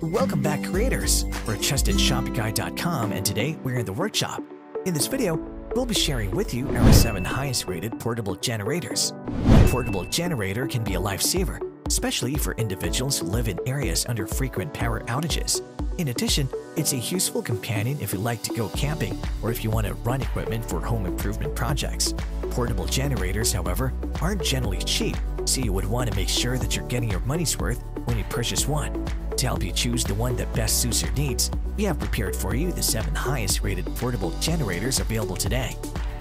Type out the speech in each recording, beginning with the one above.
Welcome back, creators! We're trustedshopguy.com, and today we're in the workshop. In this video, we'll be sharing with you our 7 highest rated portable generators. A portable generator can be a lifesaver, especially for individuals who live in areas under frequent power outages. In addition, it's a useful companion if you like to go camping or if you want to run equipment for home improvement projects. Portable generators, however, aren't generally cheap, so you would want to make sure that you're getting your money's worth when you purchase one. To help you choose the one that best suits your needs, we have prepared for you the 7 highest rated portable generators available today.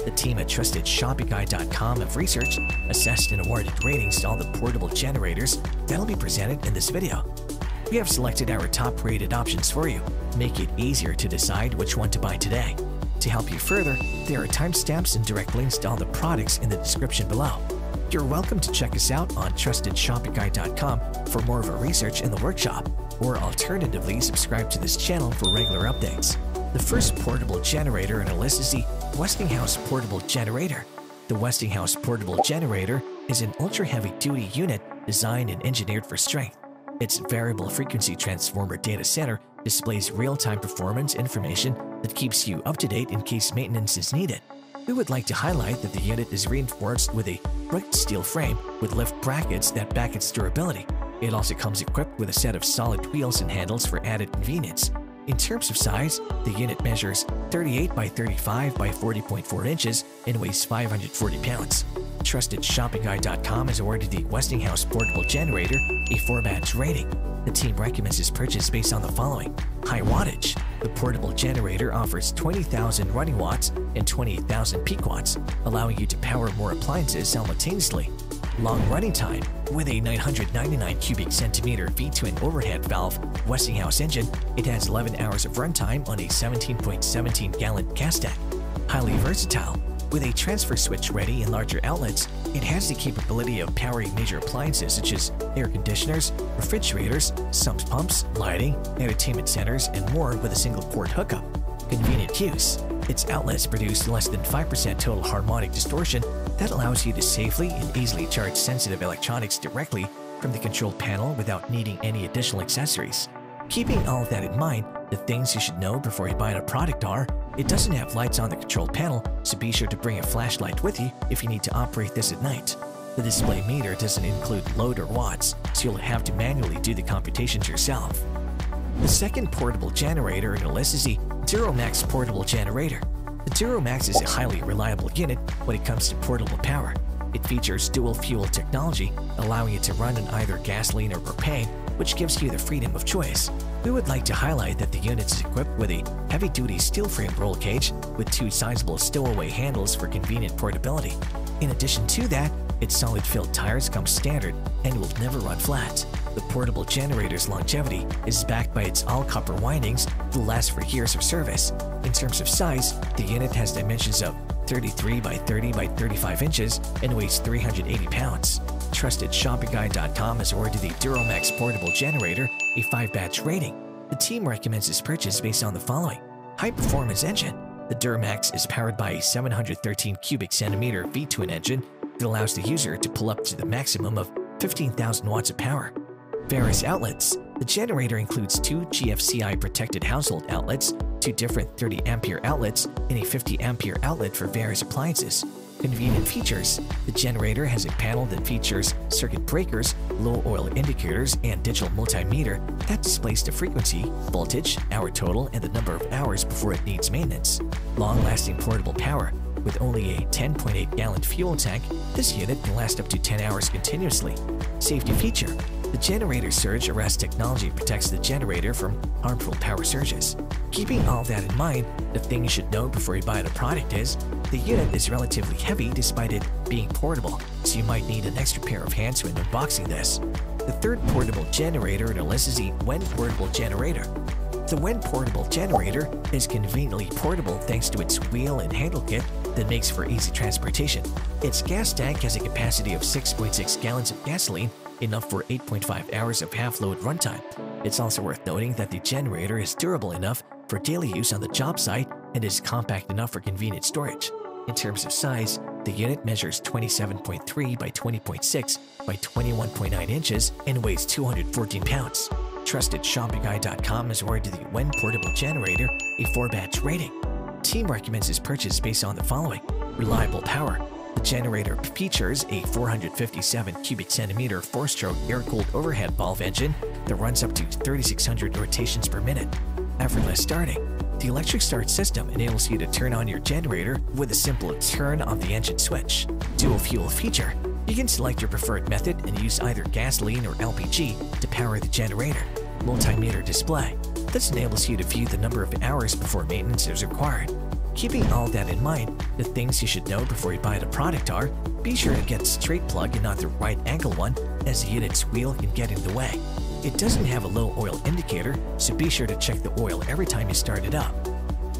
The team at TrustedShopguy.com have researched, assessed, and awarded ratings to all the portable generators that'll be presented in this video. We have selected our top-rated options for you to make it easier to decide which one to buy today. To help you further, there are timestamps and direct links to all the products in the description below. You're welcome to check us out on TrustedShopguy.com for more of our research in the workshop, or alternatively subscribe to this channel for regular updates. The first portable generator on our list is the Westinghouse Portable Generator. The Westinghouse Portable Generator is an ultra-heavy-duty unit designed and engineered for strength. Its variable frequency transformer data center displays real-time performance information that keeps you up to date in case maintenance is needed. We would like to highlight that the unit is reinforced with a rugged steel frame with lift brackets that back its durability. It also comes equipped with a set of solid wheels and handles for added convenience. In terms of size, the unit measures 38 by 35 by 40.4 inches and weighs 540 pounds. TrustedShopguy.com has awarded the Westinghouse Portable Generator a 4-badge rating. The team recommends its purchase based on the following: high wattage. The portable generator offers 20,000 running watts and 28,000 peak watts, allowing you to power more appliances simultaneously. Long running time. With a 999 cubic centimeter V-twin overhead valve Westinghouse engine, it has 11 hours of runtime on a 17.17 gallon gas tank. Highly versatile. With a transfer switch ready and larger outlets, it has the capability of powering major appliances such as air conditioners, refrigerators, sump pumps, lighting, entertainment centers, and more with a single port hookup. Convenient use. Its outlets produce less than 5% total harmonic distortion that allows you to safely and easily charge sensitive electronics directly from the control panel without needing any additional accessories. Keeping all of that in mind, the things you should know before you buy a product are: it doesn't have lights on the control panel, so be sure to bring a flashlight with you if you need to operate this at night. The display meter doesn't include load or watts, so you'll have to manually do the computations yourself. The second portable generator in the list is the DuroMax Portable Generator. The DuroMax is a highly reliable unit when it comes to portable power. It features dual-fuel technology, allowing it to run on either gasoline or propane, which gives you the freedom of choice. We would like to highlight that the unit is equipped with a heavy-duty steel frame roll cage with 2 sizable stowaway handles for convenient portability. In addition to that, its solid-filled tires come standard and will never run flat. The portable generator's longevity is backed by its all-copper windings that will last for years of service. In terms of size, the unit has dimensions of 33 by 30 by 35 inches and weighs 380 pounds. TrustedShopguy.com has awarded the DuroMax Portable Generator a 5-badge rating. The team recommends its purchase based on the following: high-performance engine. The DuroMax is powered by a 713 cubic centimeter V-twin engine that allows the user to pull up to the maximum of 15,000 watts of power. Various outlets. The generator includes 2 GFCI protected household outlets, 2 different 30 ampere outlets, and a 50 ampere outlet for various appliances. Convenient features. The generator has a panel that features circuit breakers, low oil indicators, and digital multimeter that displays the frequency, voltage, hour total, and the number of hours before it needs maintenance. Long-lasting portable power. With only a 10.8 gallon fuel tank, this unit can last up to 10 hours continuously. Safety feature. The generator surge arrest technology protects the generator from harmful power surges. Keeping all that in mind, the thing you should know before you buy the product is: the unit is relatively heavy despite it being portable, so you might need an extra pair of hands when unboxing this. The third portable generator on the list is the WEN Portable Generator. The WEN Portable Generator is conveniently portable thanks to its wheel and handle kit that makes for easy transportation. Its gas tank has a capacity of 6.6 gallons of gasoline, enough for 8.5 hours of half-load runtime. It's also worth noting that the generator is durable enough for daily use on the job site and is compact enough for convenient storage. In terms of size, the unit measures 27.3 by 20.6 by 21.9 inches and weighs 214 pounds. TrustedShoppingGuide.com has awarded the WEN Portable Generator a 4-batch rating. Team recommends its purchase based on the following: reliable power. The generator features a 457 cubic centimeter 4-stroke air-cooled overhead valve engine that runs up to 3,600 rotations per minute. Effortless starting. The electric start system enables you to turn on your generator with a simple turn on the engine switch. Dual fuel feature. You can select your preferred method and use either gasoline or LPG to power the generator. Multimeter display. This enables you to view the number of hours before maintenance is required. Keeping all that in mind, the things you should know before you buy the product are: be sure to get a straight plug and not the right angle one, as the unit's wheel can get in the way. It doesn't have a low oil indicator, so be sure to check the oil every time you start it up.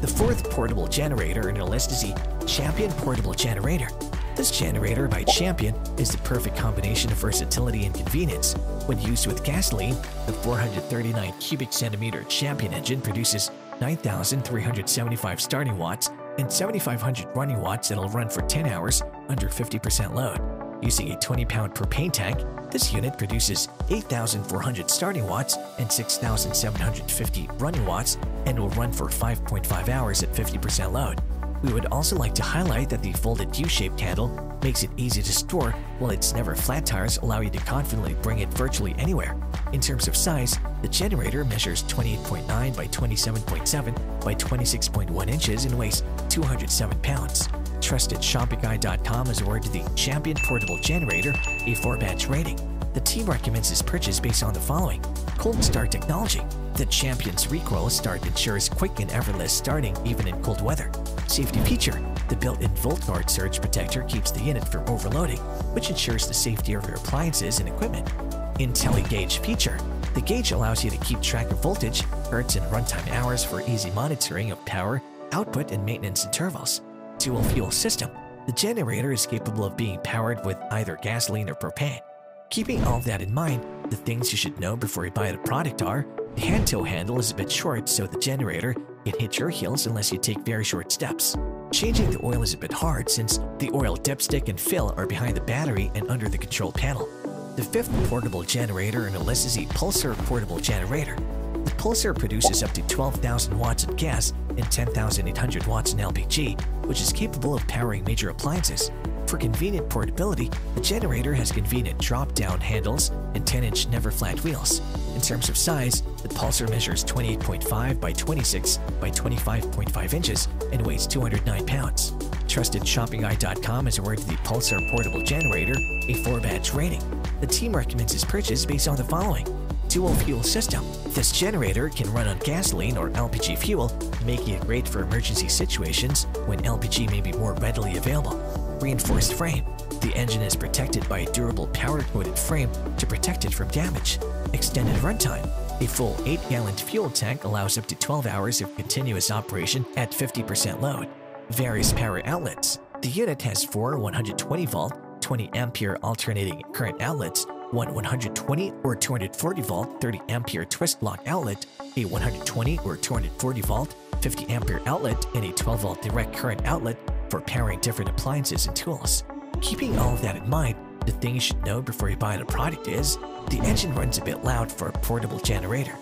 The fourth portable generator in our list is the Champion Portable Generator. This generator by Champion is the perfect combination of versatility and convenience. When used with gasoline, the 439 cubic centimeter Champion engine produces 9,375 starting watts and 7,500 running watts that'll run for 10 hours under 50% load. Using a 20-pound propane tank, this unit produces 8,400 starting watts and 6,750 running watts and will run for 5.5 hours at 50% load. We would also like to highlight that the folded U-shaped handle makes it easy to store, while its never flat tires allow you to confidently bring it virtually anywhere. In terms of size, the generator measures 28.9 by 27.7 by 26.1 inches and weighs 207 pounds. TrustedShoppingGuide.com has awarded the Champion Portable Generator a 4-batch rating. The team recommends its purchase based on the following: cold start technology. The Champion's recoil start ensures quick and effortless starting even in cold weather. Safety feature. The built-in Volt Guard surge protector keeps the unit from overloading, which ensures the safety of your appliances and equipment. IntelliGauge feature. The gauge allows you to keep track of voltage, hertz, and runtime hours for easy monitoring of power, output, and maintenance intervals. Dual fuel system. The generator is capable of being powered with either gasoline or propane. Keeping all that in mind, the things you should know before you buy the product are: the hand tow handle is a bit short, so the generator can hit your heels unless you take very short steps. Changing the oil is a bit hard since the oil dipstick and fill are behind the battery and under the control panel. The fifth portable generator in the list is the Pulsar Portable Generator. The Pulsar produces up to 12,000 watts of gas and 10,800 watts in LPG, which is capable of powering major appliances. For convenient portability, the generator has convenient drop-down handles and 10-inch never-flat wheels. In terms of size, the Pulsar measures 28.5 by 26 by 25.5 inches and weighs 209 pounds. TrustedShoppingGuide.com has awarded the Pulsar Portable Generator a 4-batch rating. The team recommends its purchase based on the following: dual fuel system. This generator can run on gasoline or LPG fuel, making it great for emergency situations when LPG may be more readily available. Reinforced frame. The engine is protected by a durable powder-coated frame to protect it from damage. Extended runtime. A full 8-gallon fuel tank allows up to 12 hours of continuous operation at 50% load. Various power outlets. The unit has 4 120-volt, 20-ampere alternating current outlets, one 120 or 240-volt 30-ampere twist lock outlet, a 120 or 240-volt 50-ampere outlet, and a 12-volt direct current outlet for powering different appliances and tools. Keeping all of that in mind, the thing you should know before you buy the product is: the engine runs a bit loud for a portable generator.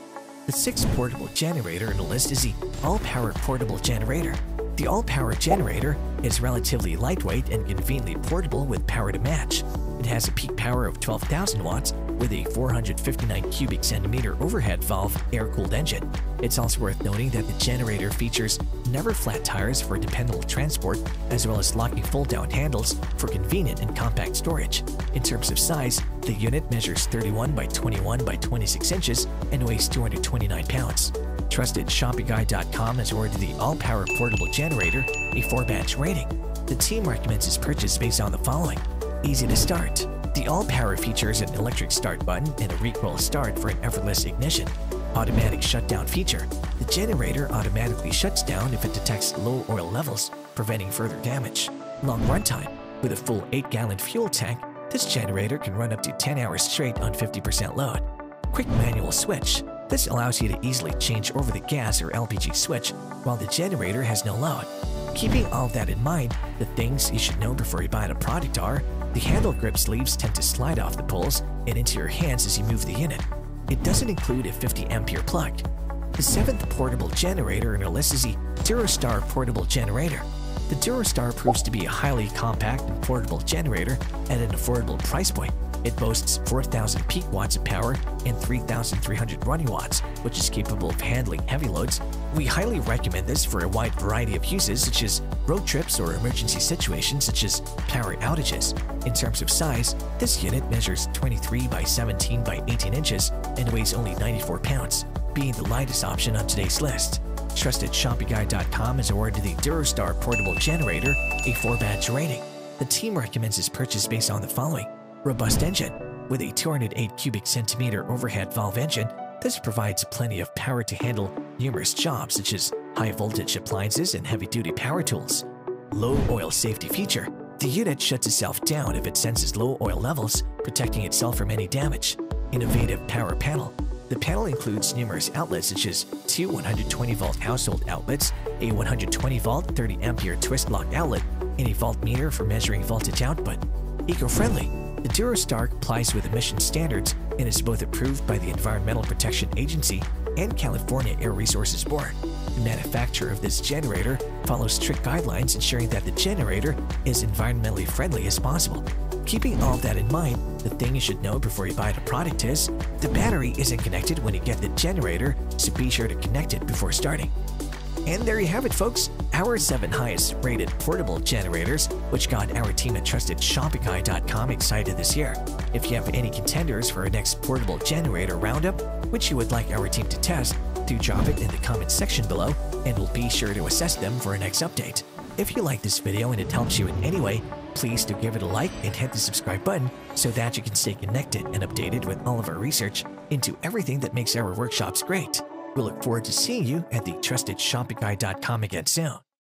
The sixth portable generator in the list is the All-Power Portable Generator. The All-Power Generator is relatively lightweight and conveniently portable with power to match. It has a peak power of 12,000 watts with a 459 cubic centimeter overhead valve air-cooled engine. It's also worth noting that the generator features never flat tires for dependable transport, as well as locking fold-down handles for convenient and compact storage. In terms of size, the unit measures 31 by 21 by 26 inches and weighs 229 pounds. TrustedShoppingGuide.com has awarded the All-Power Portable Generator a 4-batch rating. The team recommends its purchase based on the following: easy to start. The All-Power features an electric start button and a recoil start for an effortless ignition. Automatic shutdown feature. The generator automatically shuts down if it detects low oil levels, preventing further damage. Long runtime. With a full 8-gallon fuel tank, this generator can run up to 10 hours straight on 50% load. Quick manual switch. This allows you to easily change over the gas or LPG switch while the generator has no load. Keeping all of that in mind, the things you should know before you buy the product are: the handle grip sleeves tend to slide off the poles and into your hands as you move the unit. It doesn't include a 50 ampere plug. The 7th portable generator in our list is the DuroStar Portable Generator. The DuroStar proves to be a highly compact and portable generator at an affordable price point. It boasts 4,000 peak watts of power and 3,300 running watts, which is capable of handling heavy loads. We highly recommend this for a wide variety of uses such as road trips or emergency situations such as power outages. In terms of size, this unit measures 23 by 17 by 18 inches and weighs only 94 pounds, being the lightest option on today's list. TrustedShoppingGuide.com has awarded the DuroStar Portable Generator a 4-badge rating. The team recommends its purchase based on the following: robust engine. With a 208 cubic centimeter overhead valve engine, this provides plenty of power to handle numerous jobs such as high voltage appliances and heavy-duty power tools. Low oil safety feature. The unit shuts itself down if it senses low oil levels, protecting itself from any damage. Innovative power panel. The panel includes numerous outlets such as two 120-volt household outlets, a 120-volt 30-ampere twist lock outlet, and a voltmeter for measuring voltage output. Eco-friendly. The DuroStar complies with emission standards and is both approved by the Environmental Protection Agency and California Air Resources Board. The manufacturer of this generator follows strict guidelines ensuring that the generator is environmentally friendly as possible. Keeping all of that in mind, the thing you should know before you buy the product is the battery isn't connected when you get the generator, so be sure to connect it before starting. And there you have it, folks, our 7 highest rated portable generators, which got our team at TrustedShoppingGuide.com excited this year. If you have any contenders for our next portable generator roundup, which you would like our team to test, do drop it in the comment section below, and we'll be sure to assess them for our next update. If you like this video and it helps you in any way, please do give it a like and hit the subscribe button so that you can stay connected and updated with all of our research into everything that makes our workshops great. We look forward to seeing you at the TrustedShoppingGuide.com again soon.